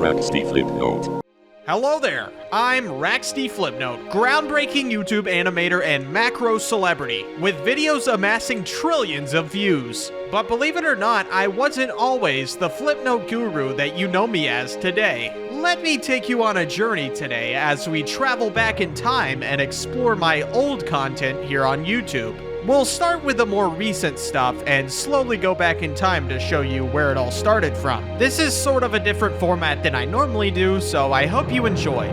Raxty Flipnote. Hello there, I'm Raxty Flipnote, groundbreaking YouTube animator and macro celebrity, with videos amassing trillions of views. But believe it or not, I wasn't always the Flipnote guru that you know me as today. Let me take you on a journey today as we travel back in time and explore my old content here on YouTube. We'll start with the more recent stuff and slowly go back in time to show you where it all started from. This is sort of a different format than I normally do, so I hope you enjoy.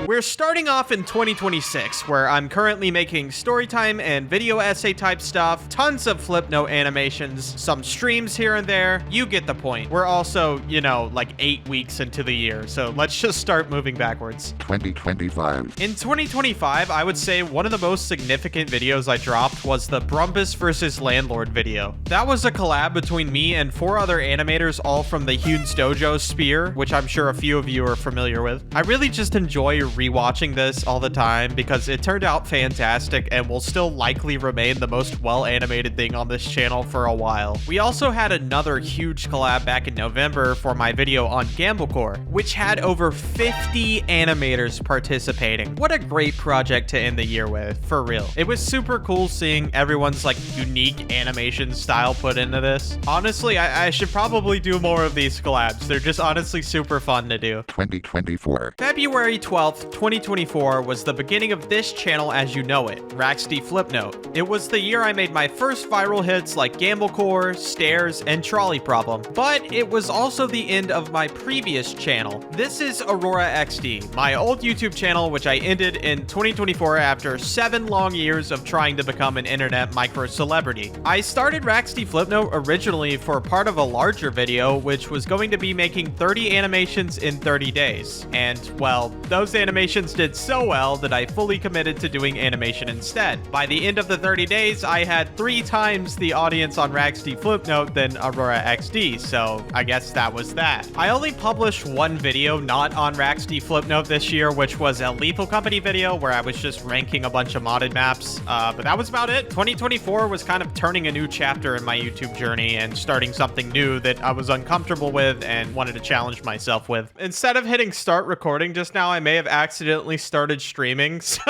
We're starting off in 2026, where I'm currently making storytime and video essay type stuff, tons of Flipnote animations, some streams here and there. You get the point. We're also, you know, like 8 weeks into the year, so let's just start moving backwards. 2025. In 2025, I would say one of the most significant videos I dropped was the Brumpus vs. Landlord video. That was a collab between me and 4 other animators, all from the Hunes Dojo sphere, which I'm sure a few of you are familiar with. I really just enjoy rewatching this all the time because it turned out fantastic and will still likely remain the most well-animated thing on this channel for a while. We also had another huge collab back in November for my video on Gamblecore, which had over 50 animators participating. What a great project to end the year with, for real. It was super cool seeing everyone's like unique animation style put into this. Honestly, I should probably do more of these collabs. They're just honestly super fun to do. 2024. February 12th, 2024 was the beginning of this channel as you know it, Raxty Flipnote. It was the year I made my first viral hits like Gamblecore, Stairs, and Trolley Problem. But it was also the end of my previous channel. This is Aurora XD, my old YouTube channel which I ended in 2024 after 7 long years of trying to become an internet micro celebrity. I started Raxty Flipnote originally for part of a larger video which was going to be making 30 animations in 30 days. And well, those animations did so well that I fully committed to doing animation instead. By the end of the 30 days, I had 3 times the audience on Raxty Flipnote than Aurora XD, so I guess that was that. I only published one video not on Raxty Flipnote this year, which was a Lethal Company video where I was just ranking a bunch of modded maps, but that was about it. 2024 was kind of turning a new chapter in my YouTube journey and starting something new that I was uncomfortable with and wanted to challenge myself with. Instead of hitting start recording just now, I may have accidentally started streaming. So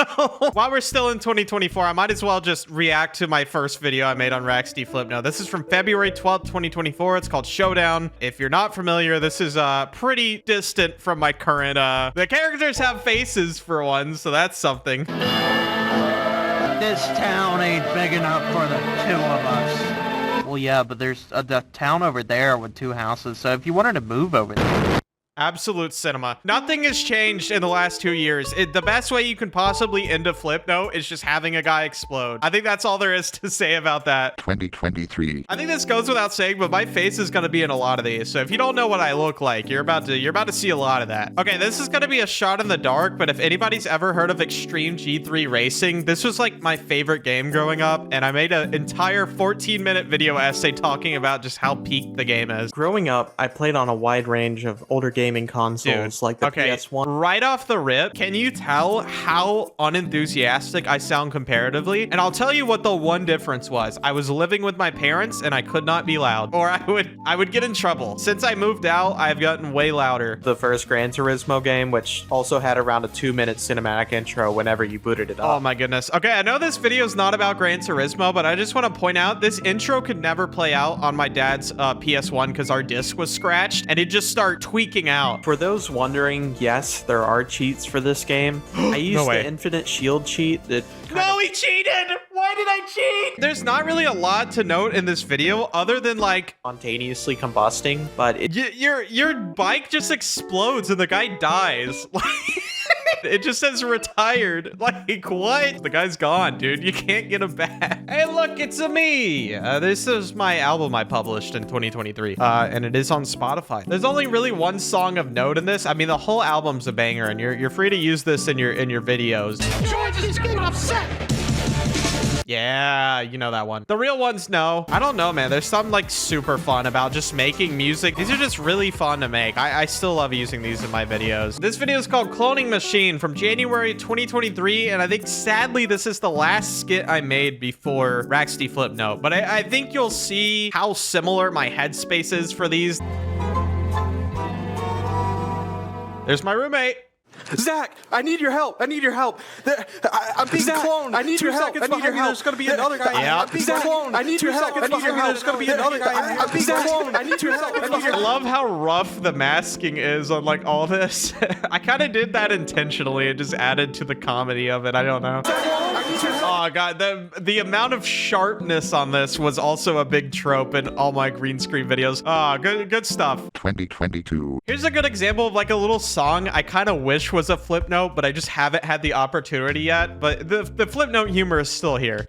while we're still in 2024, I might as well just react to my first video I made on Raxty Flipnote. This is from February 12th, 2024. It's called Showdown. If you're not familiar, this is pretty distant from my current, the characters have faces for one, so that's something. This town ain't big enough for the 2 of us. Well, yeah, but there's a town over there with 2 houses, so if you wanted to move over there. Absolute cinema. Nothing has changed in the last 2 years. The best way you can possibly end a Flipnote is just having a guy explode. I think that's all there is to say about that. 2023. I think this goes without saying, but my face is gonna be in a lot of these. So if you don't know what I look like, you're about to see a lot of that. Okay, this is gonna be a shot in the dark, but if anybody's ever heard of Extreme G3 Racing, this was like my favorite game growing up, and I made an entire 14-minute video essay talking about just how peak the game is. Growing up, I played on a wide range of older gaming consoles like the PS1. Right off the rip, can you tell how unenthusiastic I sound comparatively? And I'll tell you what the one difference was. I was living with my parents and I could not be loud, or I would get in trouble. Since I moved out, I've gotten way louder. The first Gran Turismo game, which also had around a 2-minute cinematic intro whenever you booted it up. Oh my goodness. Okay, I know this video is not about Gran Turismo, but I just want to point out this intro could never play out on my dad's PS1 because our disc was scratched and it just started tweaking out. For those wondering, yes, there are cheats for this game. I used the Infinite Shield cheat that he cheated! Why did I cheat? There's not really a lot to note in this video other than like spontaneously combusting, but your bike just explodes and the guy dies. It just says retired. Like, what? The guy's gone, dude. You can't get him back. Hey, look, it's a me. This is my album I published in 2023, and it is on Spotify. There's only really one song of note in this. I mean, the whole album's a banger, and you're free to use this in your videos. George is getting upset. Yeah, you know that one. The real ones, no. I don't know, man. There's something like super fun about just making music. These are just really fun to make. I still love using these in my videos. This video is called Cloning Machine from January 2023, and I think sadly this is the last skit I made before Raxty Flipnote, but I think you'll see how similar my headspace is for these. There's my roommate. Zach, I need your help. I need your help. I'm being cloned. I need your help. I need your help. There's going to be another guy. Yep. I'm being cloned. I need your help. I need your help. There's going to be another guy. I'm being cloned. I need your help. I love how rough the masking is on like all this. I kind of did that intentionally. It just added to the comedy of it. I don't know. Oh god, the amount of sharpness on this was also a big trope in all my green screen videos. Ah, good stuff. 2022. Here's a good example of like a little song I kind of wish was a flip note, but I just haven't had the opportunity yet. But the flip note humor is still here.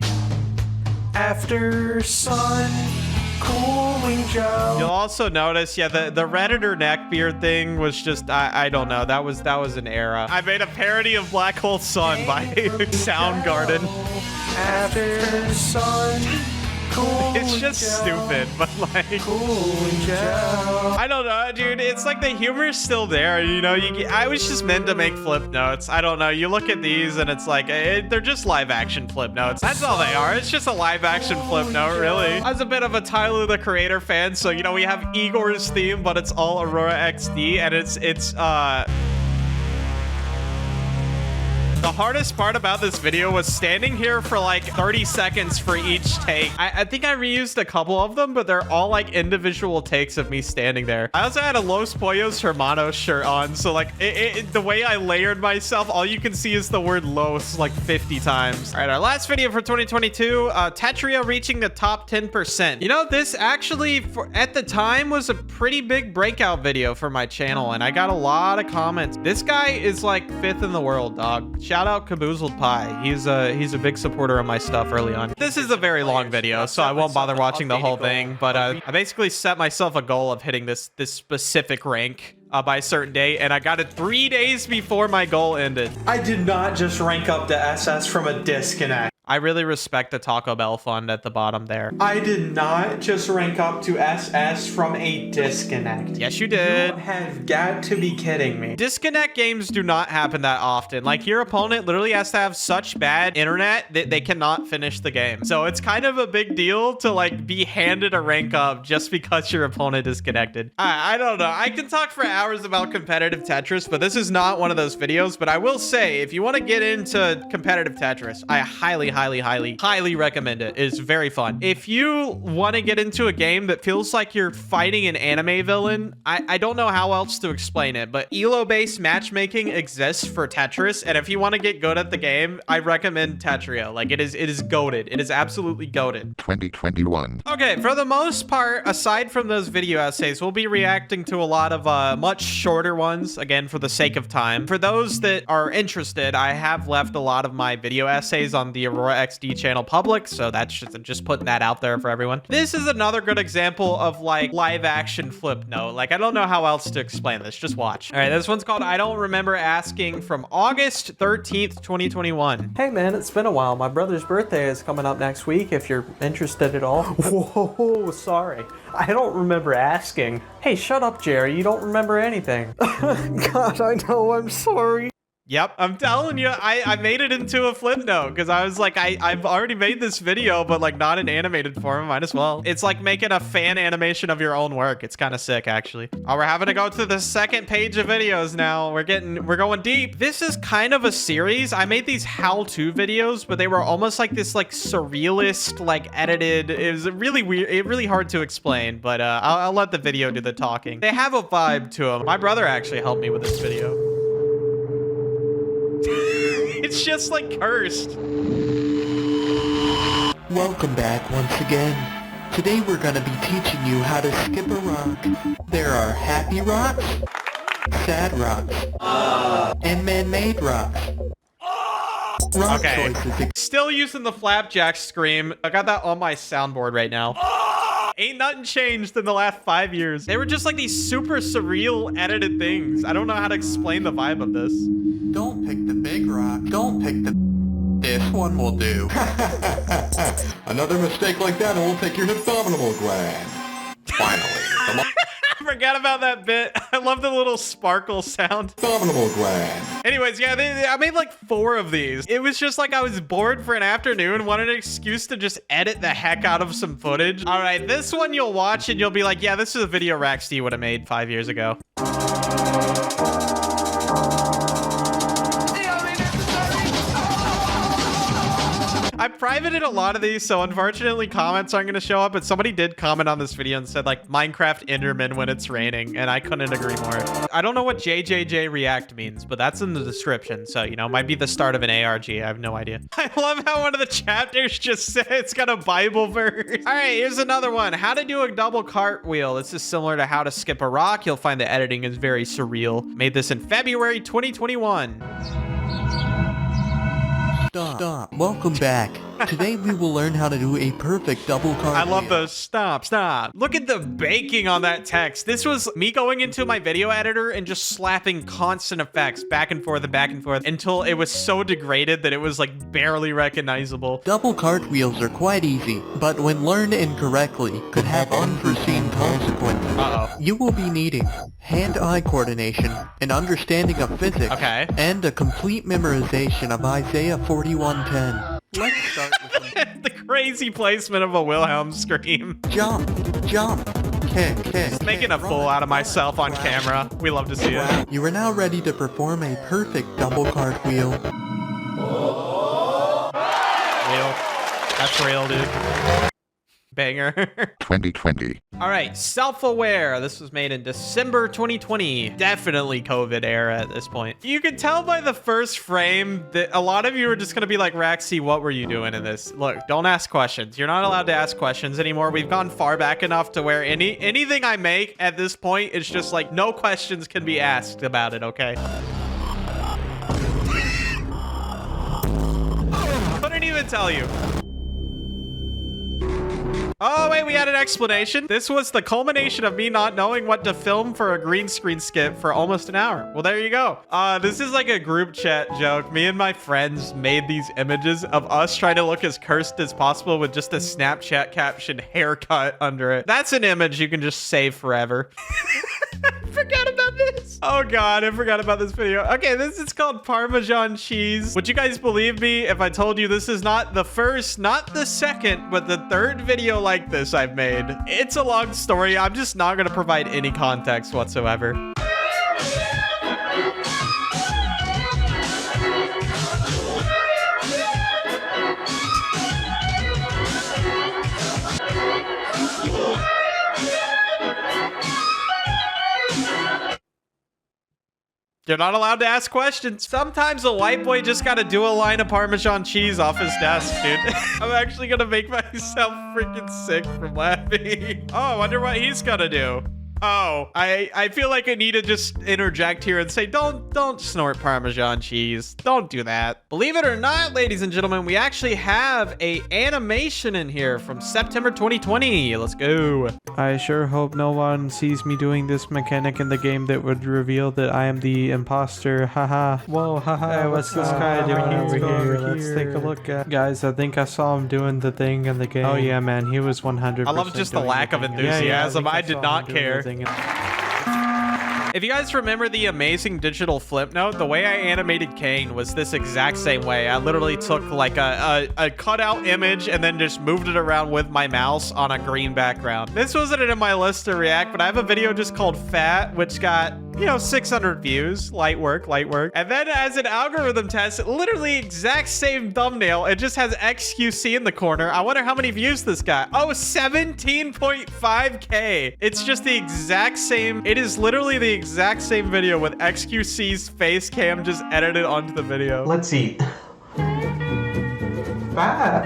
After sun, cooling Joe. You'll also notice, yeah, the Redditor neckbeard thing was just, I don't know, that was an era. I made a parody of Black Hole Sun by Soundgarden. After sun, cooling It's just stupid, but like, I don't know, dude. It's like the humor's still there, you know. I was just meant to make flip notes. I don't know. You look at these and it's like they're just live action flip notes. That's all they are. It's just a live action flip note, really. I was a bit of a Tyler the Creator fan, so you know we have Igor's theme, but it's all Aurora XD, and it's the hardest part about this video was standing here for like 30 seconds for each take. I think I reused a couple of them, but they're all like individual takes of me standing there. I also had a Los Pollos Hermanos shirt on, so like the way I layered myself, all you can see is the word Los like 50 times. All right, our last video for 2022, Tetria reaching the top 10%. You know, this actually at the time was a pretty big breakout video for my channel, and I got a lot of comments. This guy is like 5th in the world, dog. Shout out Caboozled Pie. He's a big supporter of my stuff early on. This is a very long video, so I won't bother watching the whole thing, but I basically set myself a goal of hitting this specific rank by a certain day, and I got it 3 days before my goal ended. I did not just rank up to SS from a disconnect. I really respect the Taco Bell fund at the bottom there. I did not just rank up to SS from a disconnect. Yes, you did. You have got to be kidding me. Disconnect games do not happen that often. Like, your opponent literally has to have such bad internet that they cannot finish the game. So it's kind of a big deal to like be handed a rank up just because your opponent disconnected. I don't know. I can talk for hours about competitive Tetris, but this is not one of those videos. But I will say, if you want to get into competitive Tetris, I highly recommend it. It's very fun. If you want to get into a game that feels like you're fighting an anime villain, I don't know how else to explain it, but Elo-based matchmaking exists for Tetris, and if you want to get good at the game, I recommend Tetria. Like, it is goated. It is absolutely goated. 2021. Okay, for the most part, aside from those video essays, we'll be reacting to a lot of much shorter ones, again, for the sake of time. For those that are interested, I have left a lot of my video essays on the Aurora XD channel public, so that's just putting that out there for everyone. This is another good example of like live action flip note. Like, I don't know how else to explain this. Just watch. All right, this one's called I Don't Remember Asking from August 13th, 2021. Hey man, it's been a while. My brother's birthday is coming up next week if you're interested at all. Whoa, sorry. I don't remember asking. Hey, shut up, Jerry. You don't remember anything. God, I know. I'm sorry. Yep, I'm telling you, I made it into a flip note because I was like, I've already made this video, but like not in animated form, might as well. It's like making a fan animation of your own work. It's kind of sick, actually. Oh, we're having to go to the second page of videos now. We're going deep. This is kind of a series. I made these how-to videos, but they were almost like this like surrealist, like edited. It was really weird, really hard to explain, but I'll let the video do the talking. They have a vibe to them. My brother actually helped me with this video. It's just like cursed. Welcome back once again. Today we're gonna be teaching you how to skip a rock. There are happy rocks, sad rocks, and man-made rocks. Rock Okay. choices. Still using the flapjack scream. I got that on my soundboard right now. Ain't nothing changed in the last 5 years. They were just like these super surreal edited things. I don't know how to explain the vibe of this. Don't pick the big rock. Don't pick the This one will do. Another mistake like that and we'll take your abdominal gland. Finally, the I forgot about that bit. I love the little sparkle sound. abdominal gland. Anyways, yeah, I made like 4 of these. It was just like I was bored for an afternoon, wanted an excuse to just edit the heck out of some footage. All right, this one you'll watch and you'll be like, yeah, this is a video Raxty would have made 5 years ago. I privated a lot of these, so unfortunately comments aren't going to show up, but somebody did comment on this video and said, like, Minecraft Enderman when it's raining, and I couldn't agree more. I don't know what JJJ React means, but that's in the description, so, you know, it might be the start of an ARG. I have no idea. I love how one of the chapters just said it's got a Bible verse. All right, here's another one. How to do a double cartwheel. This is similar to how to skip a rock. You'll find the editing is very surreal. Made this in February 2021. Stop. Welcome back. Today we will learn how to do a perfect double cartwheel. I love those. Stop. Look at the baking on that text. This was me going into my video editor and just slapping constant effects back and forth until it was so degraded that it was like barely recognizable. Double cartwheels are quite easy, but when learned incorrectly, could have unforeseen consequences. Uh-oh. You will be needing hand-eye coordination, an understanding of physics, Okay. and a complete memorization of Isaiah 41:10. Let's start with some The crazy placement of a Wilhelm scream. jump, kick, Making a fool out of myself on camera. We love to see it. You are now ready to perform a perfect double cartwheel. Real. That's real, dude. Banger. 2020. All right, Self-Aware. This was made in December 2020. Definitely COVID era at this point. You can tell by the first frame that a lot of you are just going to be like, Raxy, what were you doing in this? Look, don't ask questions. You're not allowed to ask questions anymore. We've gone far back enough to where anything I make at this point is just like no questions can be asked about it, okay? Couldn't even tell you. Oh, wait, we had an explanation. This was the culmination of me not knowing what to film for a green screen skit for almost an hour. Well, there you go. This is like a group chat joke. Me and my friends made these images of us trying to look as cursed as possible with just a Snapchat caption haircut under it. That's an image you can just save forever. I forgot about this. Oh God, I forgot about this video. Okay, this is called Parmesan cheese. Would you guys believe me if I told you this is not the first, not the second, but the third video like this I've made? It's a long story. I'm just not gonna provide any context whatsoever. You're not allowed to ask questions. Sometimes a white boy just gotta do a line of Parmesan cheese off his desk, dude. I'm actually gonna make myself freaking sick from laughing. Oh, I wonder what he's gonna do. Oh, I feel like I need to just interject here and say, don't snort Parmesan cheese. Don't do that. Believe it or not, ladies and gentlemen, we actually have a animation in here from September 2020. Let's go. I sure hope no one sees me doing this mechanic in the game that would reveal that I am the imposter. Haha. Whoa, haha. Hey, what's this guy doing over here? Let's take a look at. Guys, I think I saw him doing the thing in the game. Oh yeah, man, he was 100%. I love just the lack of enthusiasm. I did not care. If you guys remember the amazing digital flip note, the way I animated Kane was this exact same way. I literally took like a cutout image and then just moved it around with my mouse on a green background. This wasn't in my list to react, but I have a video just called Fat, which got, you know, 600 views. Light work. And then as an algorithm test, literally exact same thumbnail. It just has XQC in the corner. I wonder how many views this got. Oh, 17.5K. It's just the exact same. It is literally the exact same video with XQC's face cam just edited onto the video. Let's eat. Fat.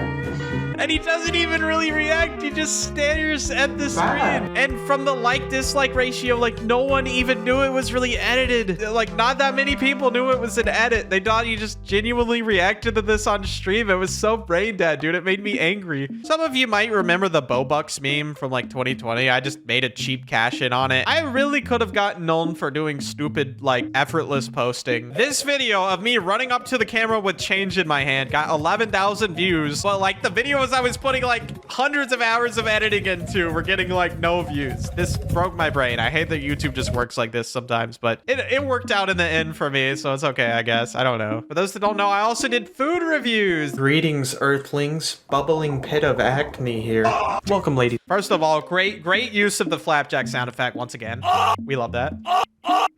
And he doesn't even really react. He just stares at the screen. And from the like-dislike ratio, like, no one even knew it was really edited. Like, not that many people knew it was an edit. They thought you just genuinely reacted to this on stream. It was so brain dead, dude. It made me angry. Some of you might remember the Bobucks meme from like 2020. I just made a cheap cash in on it. I really could have gotten known for doing stupid, like, effortless posting. This video of me running up to the camera with change in my hand got 11,000 views, but like the videos I was putting like hundreds of hours of editing into were getting like no views. This broke my brain. I hate that YouTube just works like this sometimes, but it worked out in the end for me, so it's okay, I guess. I don't know. For those that don't know, I also did food reviews. Greetings, Earthlings. Bubbling pit of acne here. Welcome, ladies. First of all, great use of the flapjack sound effect once again. We love that.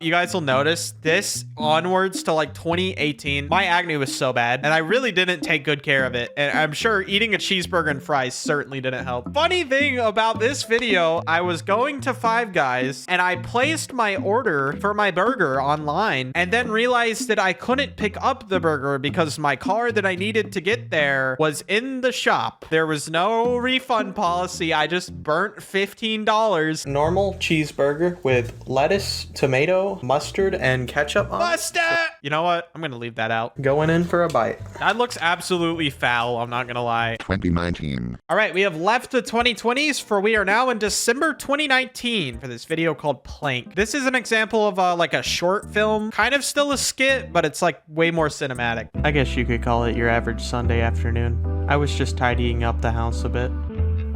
You guys will notice this onwards to like 2018, my acne was so bad and I really didn't take good care of it. And I'm sure eating a cheeseburger and fries certainly didn't help. Funny thing about this video, I was going to Five Guys and I placed my order for my burger online and then realized that I couldn't pick up the burger because my car that I needed to get there was in the shop. There was no refund policy. I just burnt $15. Normal cheeseburger with lettuce, tomato, mustard, and ketchup on it. Mustard! You know what? I'm gonna leave that out. Going in for a bite. That looks absolutely foul. I'm not gonna lie. 2019. All right, we have left the 2020s for we are now in December 2019 for this video called Plank. This is an example of like a short film, kind of still a skit, but it's like way more cinematic. I guess you could call it your average Sunday afternoon. I was just tidying up the house a bit.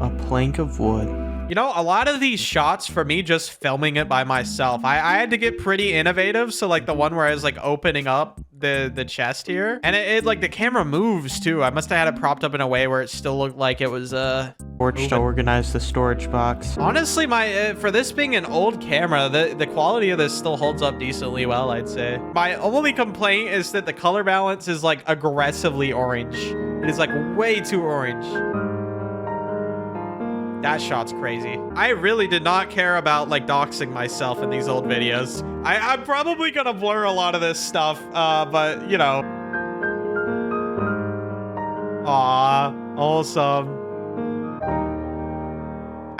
A plank of wood. You know, a lot of these shots for me just filming it by myself, I had to get pretty innovative. So like the one where I was like opening up the chest here and it like the camera moves too. I must have had it propped up in a way where it still looked like it was Torch to organize the storage box. Honestly, my for this being an old camera, the quality of this still holds up decently well, I'd say. My only complaint is that the color balance is like aggressively orange. It is like way too orange. That shot's crazy. I really did not care about like doxing myself in these old videos. I'm probably gonna blur a lot of this stuff, but you know. Aw, awesome.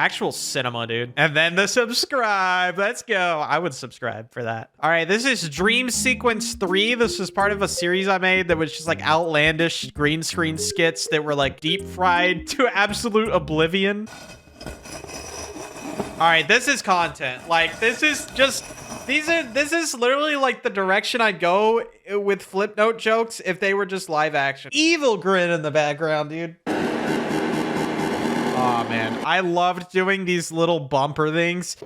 Actual cinema, dude. And then the subscribe. Let's go. I would subscribe for that. All right, this is Dream Sequence 3. This is part of a series I made that was just like outlandish green screen skits that were like deep fried to absolute oblivion. All right, this is content. Like, this is just... This is literally like the direction I'd go with Flipnote jokes if they were just live action. Evil grin in the background, dude. Oh man, I loved doing these little bumper things.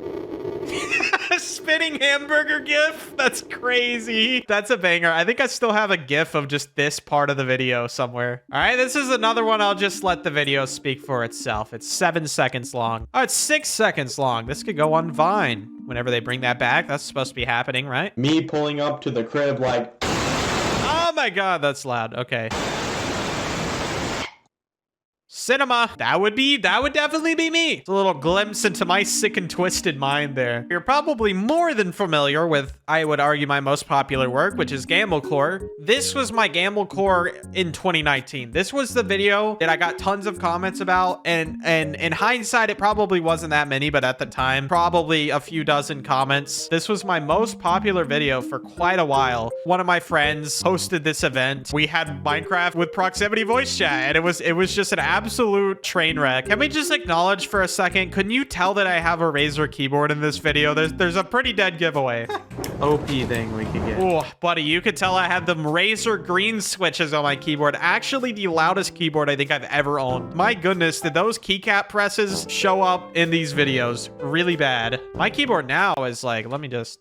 Spinning hamburger gif. That's crazy. That's a banger. I think I still have a gif of just this part of the video somewhere. All right, this is another one. I'll just let the video speak for itself. It's 7 seconds long. Oh, it's 6 seconds long. This could go on Vine. Whenever they bring that back, that's supposed to be happening, right? Me pulling up to the crib like... Oh my god, that's loud. Okay. Cinema. That would definitely be me. It's a little glimpse into my sick and twisted mind there. You're probably more than familiar with, I would argue, my most popular work, which is Gamblecore. This was my Gamblecore in 2019. This was the video that I got tons of comments about, and in hindsight, it probably wasn't that many, but at the time, probably a few dozen comments. This was my most popular video for quite a while. One of my friends hosted this event. We had Minecraft with proximity voice chat, and it was just an absolute train wreck. Can we just acknowledge for a second? Couldn't you tell that I have a Razer keyboard in this video? There's a pretty dead giveaway. OP thing we could get. Oh, buddy, you could tell I had them Razer green switches on my keyboard. Actually, the loudest keyboard I think I've ever owned. My goodness, did those keycap presses show up in these videos really bad. My keyboard now is like, let me just...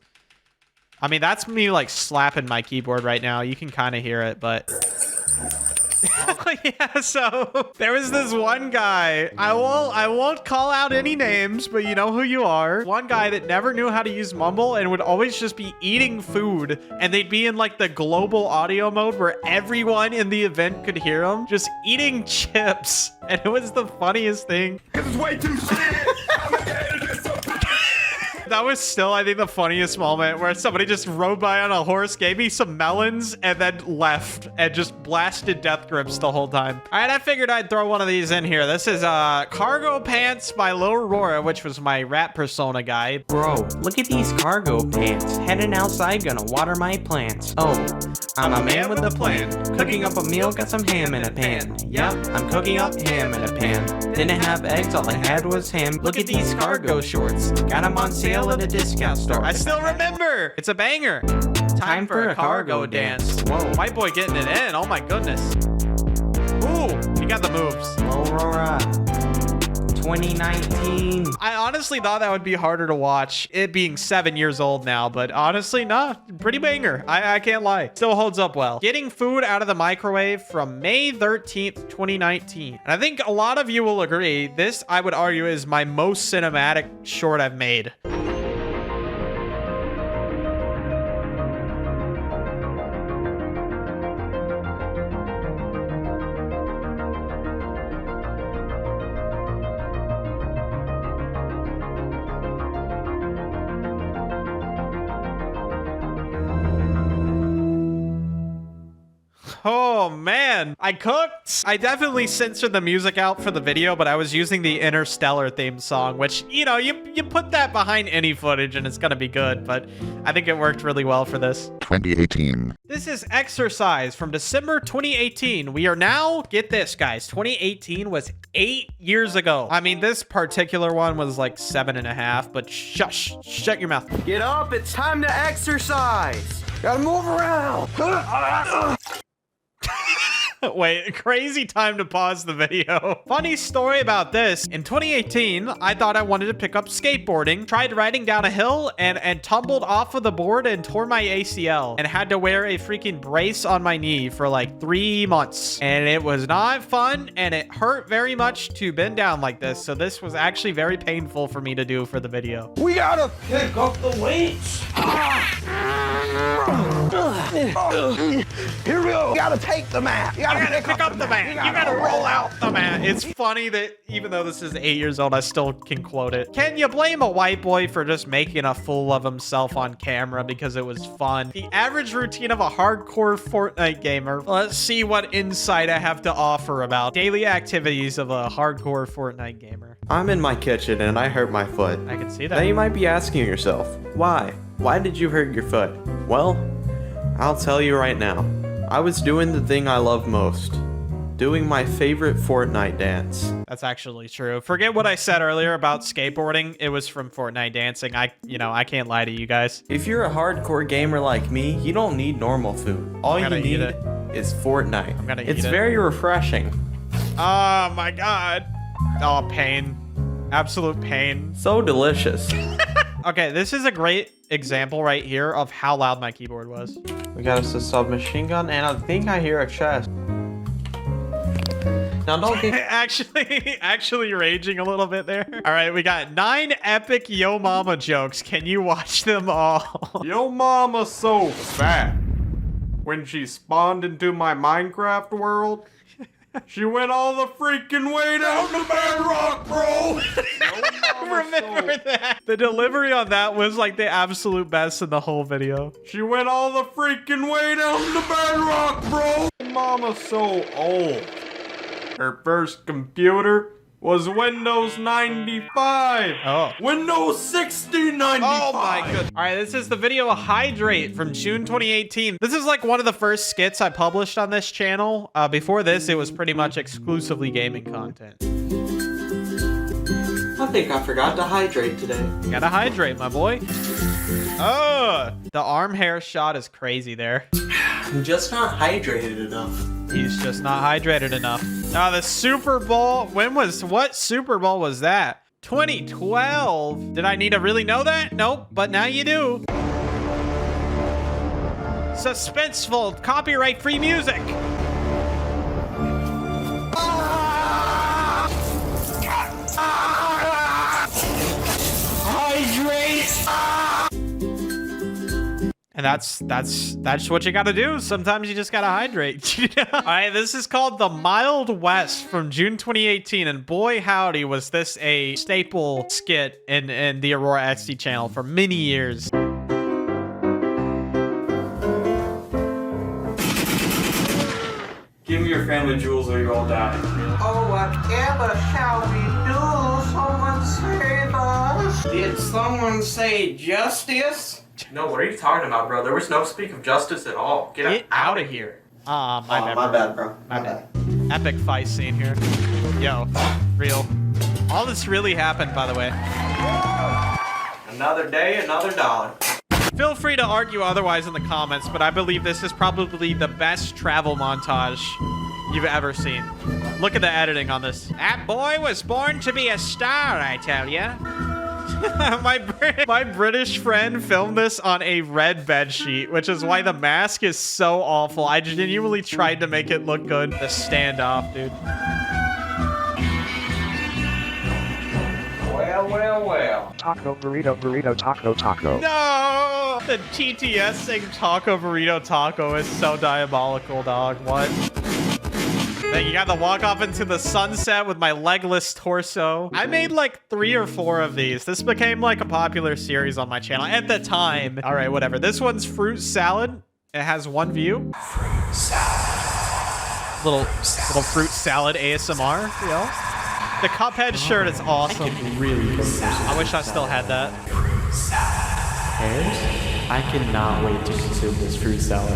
I mean, that's me like slapping my keyboard right now. You can kind of hear it, but... Yeah, so there was this one guy. I won't call out any names, but you know who you are. One guy that never knew how to use Mumble and would always just be eating food, and they'd be in like the global audio mode where everyone in the event could hear him just eating chips, and it was the funniest thing. Cause it's way too shit. That was still, I think, the funniest moment where somebody just rode by on a horse, gave me some melons, and then left and just blasted death grips the whole time. All right, I figured I'd throw one of these in here. This is Cargo Pants by Lil Aurora, which was my rap persona guy. Bro, look at these cargo pants. Heading outside, gonna water my plants. Oh, I'm a man with a plan. Cooking up a meal, got some ham in a pan. Yup, I'm cooking up ham in a pan. Didn't have eggs, all I had was ham. Look at these cargo shorts. Got them on sale at a discount store. I still remember. It's a banger. Time for a cargo dance. Whoa, white boy getting it in. Oh my goodness. Ooh, he got the moves. Aurora. 2019. I honestly thought that would be harder to watch, it being 7 years old now, but honestly, nah, pretty banger. I can't lie. Still holds up well. Getting food out of the microwave from May 13th, 2019. And I think a lot of you will agree, this, I would argue, is my most cinematic short I've made. Oh man, I cooked. I definitely censored the music out for the video, but I was using the Interstellar theme song, which, you know, you put that behind any footage and it's gonna be good, but I think it worked really well for this. 2018. This is Exercise from December 2018. We are now, get this guys, 2018 was 8 years ago. I mean, this particular one was like 7.5, but shush, shut your mouth. Get up, it's time to exercise. Gotta move around. Wait, crazy time to pause the video. Funny story about this. In 2018, I thought I wanted to pick up skateboarding, tried riding down a hill and tumbled off of the board and tore my ACL and had to wear a freaking brace on my knee for like 3 months. And it was not fun and it hurt very much to bend down like this. So this was actually very painful for me to do for the video. We gotta pick up the weights. Here we go. You gotta take the mat. You gotta pick up the mat. You gotta roll out the mat. It's funny that even though this is 8 years old, I still can quote it. Can you blame a white boy for just making a fool of himself on camera because it was fun? The average routine of a hardcore Fortnite gamer. Let's see what insight I have to offer about daily activities of a hardcore Fortnite gamer. I'm in my kitchen and I hurt my foot. I can see Now that. you might be asking yourself, why? Why did you hurt your foot? Well, I'll tell you right now. I was doing the thing I love most. Doing my favorite Fortnite dance. That's actually true. Forget what I said earlier about skateboarding. It was from Fortnite dancing. I can't lie to you guys. If you're a hardcore gamer like me, you don't need normal food. All you gotta eat need it. is Fortnite. I'm gonna eat It's it. very refreshing. Oh my god. Oh, pain. Absolute pain. So delicious. Okay, this is a great example right here of how loud my keyboard was. We got us a submachine gun and I think I hear a chest. Now don't get... actually raging a little bit there. All right, we got 9 epic Yo Mama jokes. Can you watch them all? Yo mama's so fat. When she spawned into my Minecraft world, she went all the freaking way down to bedrock, bro. Remember that. The delivery on that was like the absolute best in the whole video. She went all the freaking way down to bedrock, bro. Mama's so old. Her first computer was Windows 95. Oh. Windows 6095. Oh my goodness. All right, this is the video Hydrate from June 2018. This is like one of the first skits I published on this channel. Before this, it was pretty much exclusively gaming content. I think I forgot to hydrate today. Gotta hydrate, my boy. Oh, the arm hair shot is crazy there. I'm just not hydrated enough. He's just not hydrated enough. Now the Super Bowl, what Super Bowl was that? 2012. Did I need to really know that? Nope, but now you do. Suspenseful, copyright-free music. And that's what you gotta do. Sometimes you just gotta hydrate. All right, this is called The Mild West from June 2018, and boy howdy was this a staple skit in the Aurora XD channel for many years. Give me your family jewels or you all die. Oh, whatever shall we do? Someone save us. Did someone say justice? No, what are you talking about, bro? There was no speak of justice at all. Get out of here. My bad. My bad, bro. My bad. Epic fight scene here. Yo, real. All this really happened, by the way. Another day, another dollar. Feel free to argue otherwise in the comments, but I believe this is probably the best travel montage you've ever seen. Look at the editing on this. That boy was born to be a star, I tell ya. My British friend filmed this on a red bed sheet, which is why the mask is so awful. I genuinely tried to make it look good. The standoff, dude. Well. Taco, burrito, taco. No! The TTS saying taco, burrito, taco is so diabolical, dog. What? Then you got to walk off into the sunset with my legless torso. I made like 3 or 4 of these. This became like a popular series on my channel at the time. All right, whatever. This one's fruit salad. It has 1 view. Fruit salad. Little fruit salad ASMR, you know? The Cuphead shirt is awesome. I wish I still had that. Fruit salad. Pears? I cannot wait to consume this fruit salad.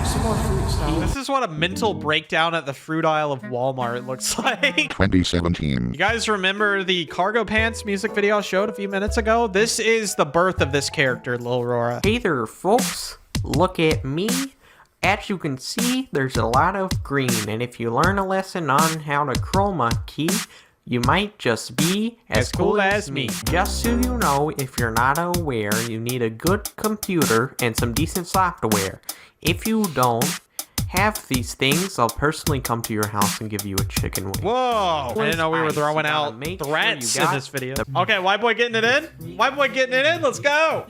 Some more fruit salad. This is what a mental breakdown at the fruit aisle of Walmart looks like. 2017. You guys remember the Cargo Pants music video I showed a few minutes ago? This is the birth of this character, Lil Aurora. Hey there, folks. Look at me. As you can see, there's a lot of green, and if you learn a lesson on how to chroma key, you might just be as cool as me. Just so you know, if you're not aware, you need a good computer and some decent software. If you don't have these things, I'll personally come to your house and give you a chicken wing. Whoa! I didn't know we were throwing out threats in this video. Okay, white boy getting it in? White boy getting it in? Let's go!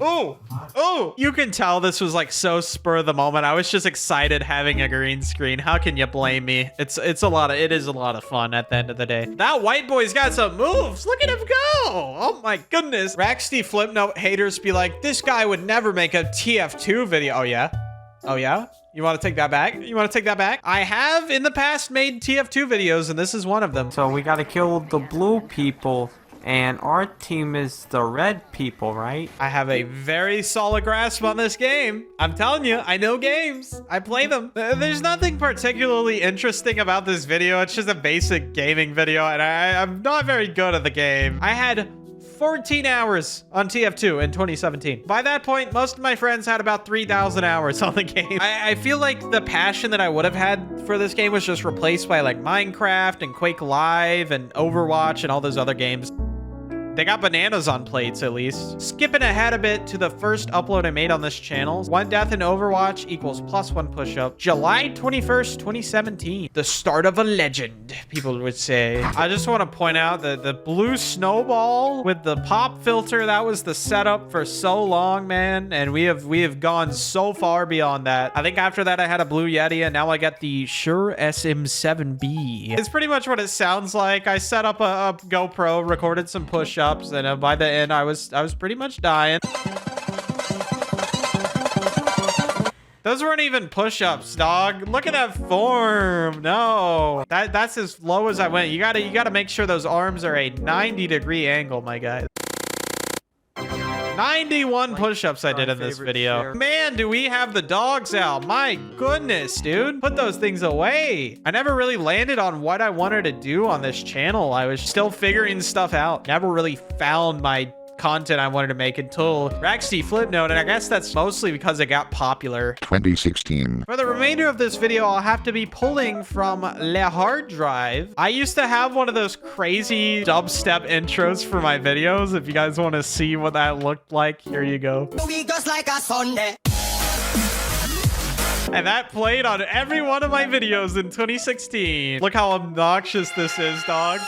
Ooh! Ooh! You can tell this was like so spur of the moment. I was just excited having a green screen. How can you blame me? It is a lot of fun at the end of the day. That white boy's got some moves. Look at him go! Oh my goodness. Raxty Flipnote haters be like, this guy would never make a TF2 video. Oh yeah? Oh yeah? You want to take that back? You want to take that back? I have in the past made TF2 videos, and this is one of them. So we gotta kill the blue people, and our team is the red people, right? I have a very solid grasp on this game. I'm telling you, I know games. I play them. There's nothing particularly interesting about this video. It's just a basic gaming video, and I'm not very good at the game. I had 14 hours on TF2 in 2017. By that point, most of my friends had about 3,000 hours on the game. I feel like the passion that I would have had for this game was just replaced by like Minecraft and Quake Live and Overwatch and all those other games. They got bananas on plates, at least. Skipping ahead a bit to the first upload I made on this channel. 1 death in Overwatch equals +1 push-up. July 21st, 2017. The start of a legend, people would say. I just want to point out that the blue snowball with the pop filter, that was the setup for so long, man. And we have gone so far beyond that. I think after that, I had a blue Yeti, and now I got the Shure SM7B. It's pretty much what it sounds like. I set up a GoPro, recorded some push-ups, and by the end I was pretty much dying. Those weren't even push-ups, dog. Look at that form. No, that's as low as I went. You gotta make sure those arms are a 90-degree angle, my guy. 91 push-ups I did in this video. Man, do we have the dogs out. My goodness, dude. Put those things away. I never really landed on what I wanted to do on this channel. I was still figuring stuff out. Never really found my content I wanted to make until Raxty Flipnote, and I guess that's mostly because it got popular. 2016. For the remainder of this video, I'll have to be pulling from Le Hard Drive. I used to have one of those crazy dubstep intros for my videos. If you guys want to see what that looked like, here you go. And that played on every one of my videos in 2016. Look how obnoxious this is, dog.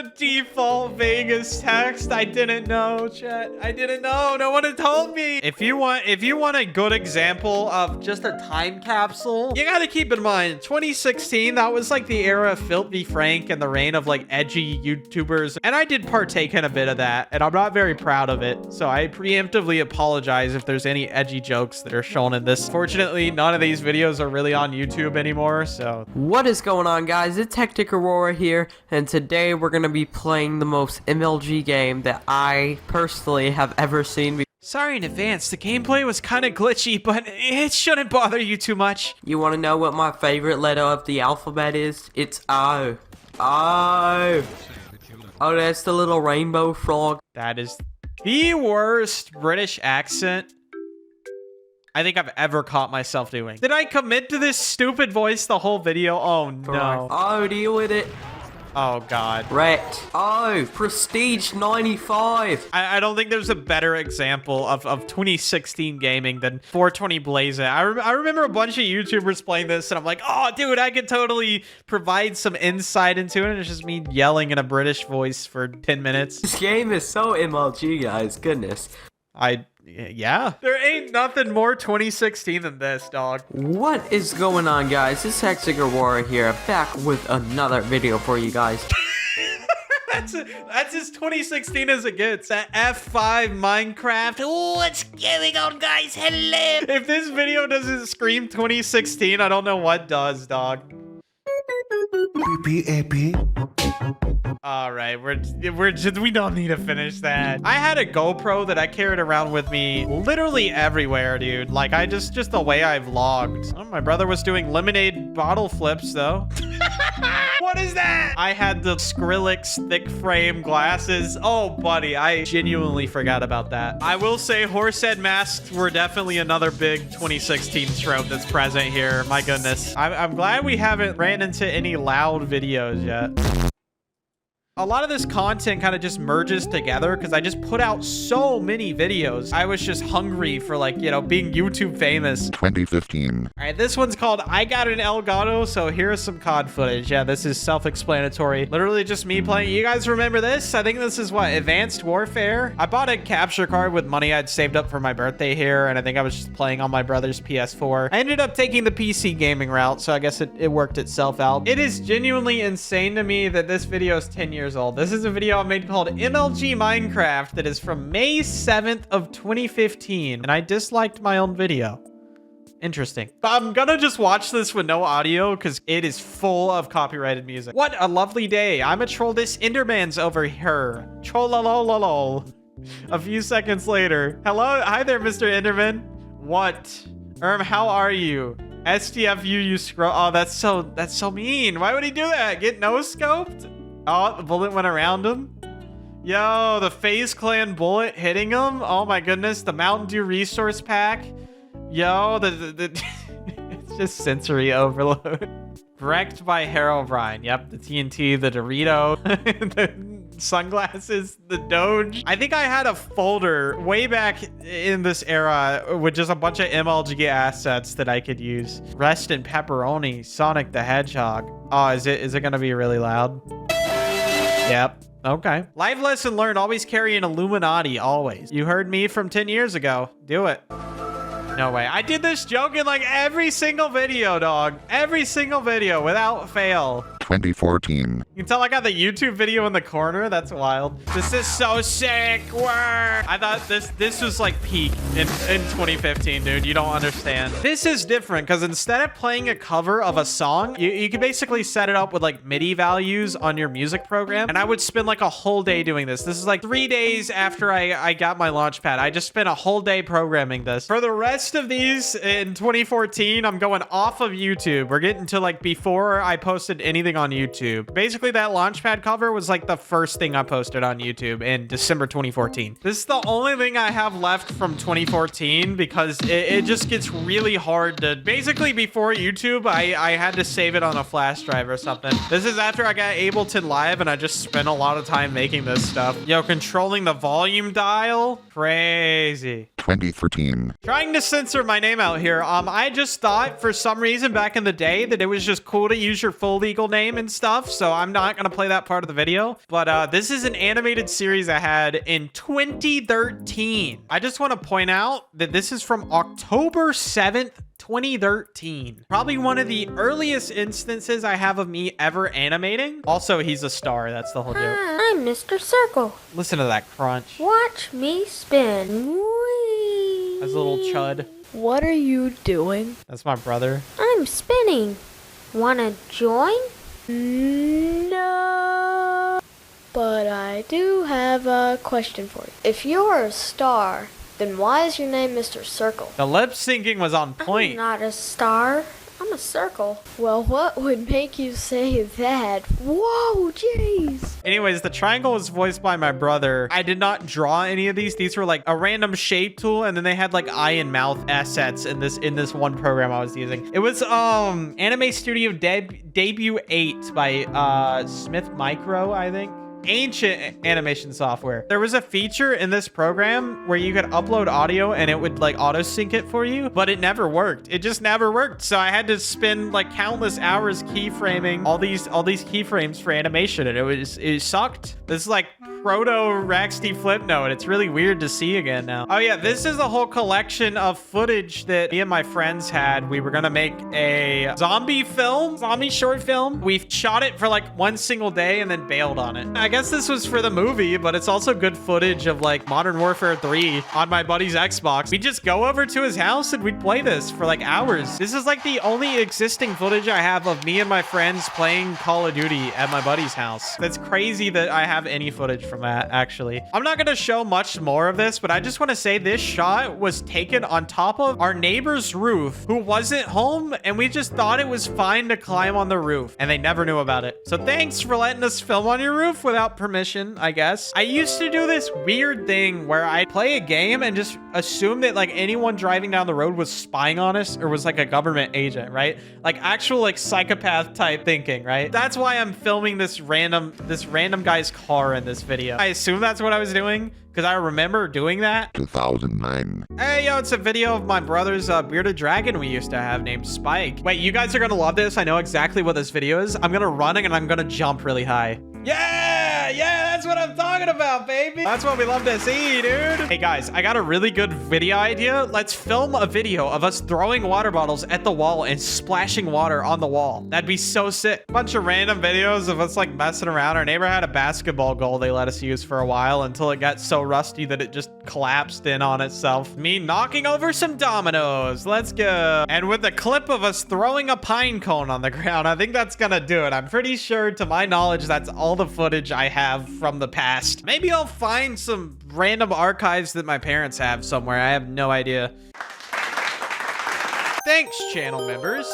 the default Vegas text. I didn't know, chat. I didn't know. No one had told me. If you want a good example of just a time capsule, you gotta keep in mind 2016. That was like the era of Filthy Frank and the reign of like edgy YouTubers, and I did partake in a bit of that, and I'm not very proud of it. So I preemptively apologize if there's any edgy jokes that are shown in this. Fortunately, none of these videos are really on YouTube anymore. So What is going on, guys? It's Hectic Aurora here, and today we're gonna be playing the most MLG game that I personally have ever seen. sorry in advance, the gameplay was kind of glitchy, but it shouldn't bother you too much. You want to know what my favorite letter of the alphabet is? It's O. O. Oh, that's the little rainbow frog. That is the worst British accent I think I've ever caught myself doing. Did I commit to this stupid voice the whole video? Oh no. Oh, deal with it. Oh god. Wrecked. Oh, Prestige 95. I don't think there's a better example of 2016 gaming than 420 Blaze It. I remember a bunch of YouTubers playing this, and I'm like, oh, dude, I could totally provide some insight into it. And it's just me yelling in a British voice for 10 minutes. This game is so MLG, guys. Goodness. Yeah. There ain't nothing more 2016 than this, dog. What is going on, guys? It's Hectic Aurora here, back with another video for you guys. That's as 2016 as it gets. That F5 Minecraft. What's going on, guys? Hello. If this video doesn't scream 2016, I don't know what does, dog. All right, we don't need to finish that. I had a GoPro that I carried around with me literally everywhere, dude. Like just the way I vlogged. Oh, my brother was doing lemonade bottle flips though. What is that? I had the Skrillex thick frame glasses. Oh, buddy, I genuinely forgot about that. I will say horse head masks were definitely another big 2016 trope that's present here. My goodness. I'm glad we haven't ran into any loud videos yet. A lot of this content kind of just merges together because I just put out so many videos. I was just hungry for, like, you know, being YouTube famous. 2015. All right, this one's called I Got an Elgato, so here's some COD footage. Yeah, this is self-explanatory. Literally just me playing. You guys remember this? I think this is what, Advanced Warfare? I bought a capture card with money I'd saved up for my birthday here, and I think I was just playing on my brother's PS4. I ended up taking the PC gaming route, so I guess it worked itself out. It is genuinely insane to me that this video is 10 years old. This is a video I made called MLG Minecraft that is from May 7th of 2015, and I disliked my own video. Interesting. But I'm gonna just watch this with no audio because it is full of copyrighted music. What a lovely day. I'm a troll. This Enderman's over here. Trollolololol. A few seconds later. Hello? Hi there, Mr. Enderman. What? How are you? STFU, you scroll. Oh, that's so mean. Why would he do that? Get no-scoped? Oh, the bullet went around him. Yo, the FaZe Clan bullet hitting him. Oh my goodness, the Mountain Dew resource pack. Yo, it's just sensory overload. Wrecked by Herobrine. Yep, the TNT, the Dorito, the sunglasses, the Doge. I think I had a folder way back in this era with just a bunch of MLG assets that I could use. Rest in Pepperoni, Sonic the Hedgehog. Oh, is it gonna be really loud? Yep. Okay. Life lesson learned, always carry an Illuminati, always. You heard me from 10 years ago. Do it. No way. I did this joke in like every single video, dog. Every single video without fail. 2014. You can tell I got the YouTube video in the corner. That's wild. This is so sick. Work. I thought this was like peak in 2015, dude. You don't understand. This is different because instead of playing a cover of a song, you can basically set it up with like MIDI values on your music program. And I would spend like a whole day doing this. This is like 3 days after I got my Launchpad. I just spent a whole day programming this. For the rest of these in 2014, I'm going off of YouTube. We're getting to like before I posted anything on YouTube. Basically, that Launchpad cover was like the first thing I posted on YouTube in December 2014. This is the only thing I have left from 2014 because it just gets really hard to... Basically, before YouTube, I had to save it on a flash drive or something. This is after I got Ableton Live and I just spent a lot of time making this stuff. Yo, controlling the volume dial? Crazy. 2013. Trying to censor my name out here. I just thought for some reason back in the day that it was just cool to use your full legal name and stuff, so I'm not gonna play that part of the video. But this is an animated series I had in 2013. I just want to point out that this is from October 7th, 2013. Probably one of the earliest instances I have of me ever animating. Also, he's a star. That's the whole joke. I'm Mr. Circle. Listen to that crunch. Watch me spin. Whee! That's a little chud. What are you doing? That's my brother. I'm spinning. Wanna join? No. But I do have a question for you. If you're a star, then why is your name Mr. Circle? The lip syncing was on point. I'm not a star. I'm a circle. Well, what would make you say that? Whoa, jeez. Anyways, the triangle was voiced by my brother. I did not draw any of these. These were like a random shape tool, and then they had like eye and mouth assets in this one program I was using. It was Anime Studio Debut 8 by Smith Micro, I think. Ancient animation software. There was a feature in this program where you could upload audio and it would like auto sync it for you, but it never worked. It just never worked. So I had to spend like countless hours keyframing all these keyframes for animation, and it sucked. This is like proto Raxty Flipnote. It's really weird to see again now. Oh yeah, this is a whole collection of footage that me and my friends had. We were gonna make a zombie short film. We shot it for like one single day and then bailed on it. I guess this was for the movie, but it's also good footage of like Modern Warfare 3 on my buddy's Xbox. We'd just go over to his house and we'd play this for like hours. This is like the only existing footage I have of me and my friends playing Call of Duty at my buddy's house. That's crazy that I have any footage from that, actually. I'm not gonna show much more of this, but I just want to say this shot was taken on top of our neighbor's roof who wasn't home, and we just thought it was fine to climb on the roof, and they never knew about it. So thanks for letting us film on your roof without permission, I guess. I used to do this weird thing where I'd play a game and just assume that like anyone driving down the road was spying on us or was like a government agent, right? Like actual like psychopath type thinking, right? That's why I'm filming this random guy's car in this video. I assume that's what I was doing because I remember doing that. 2009. Hey, yo, it's a video of my brother's bearded dragon we used to have named Spike. Wait, you guys are gonna love this. I know exactly what this video is. I'm gonna run and I'm gonna jump really high. Yeah, that's what I'm talking about, baby. That's what we love to see, dude. Hey guys, I got a really good video idea. Let's film a video of us throwing water bottles at the wall and splashing water on the wall. That'd be so sick. Bunch of random videos of us like messing around. Our neighbor had a basketball goal they let us use for a while until it got so rusty that it just collapsed in on itself. Me knocking over some dominoes. Let's go. And with a clip of us throwing a pine cone on the ground, I think that's gonna do it. I'm pretty sure, to my knowledge, that's all the footage I have from the past. Maybe I'll find some random archives that my parents have somewhere. I have no idea. Thanks, channel members.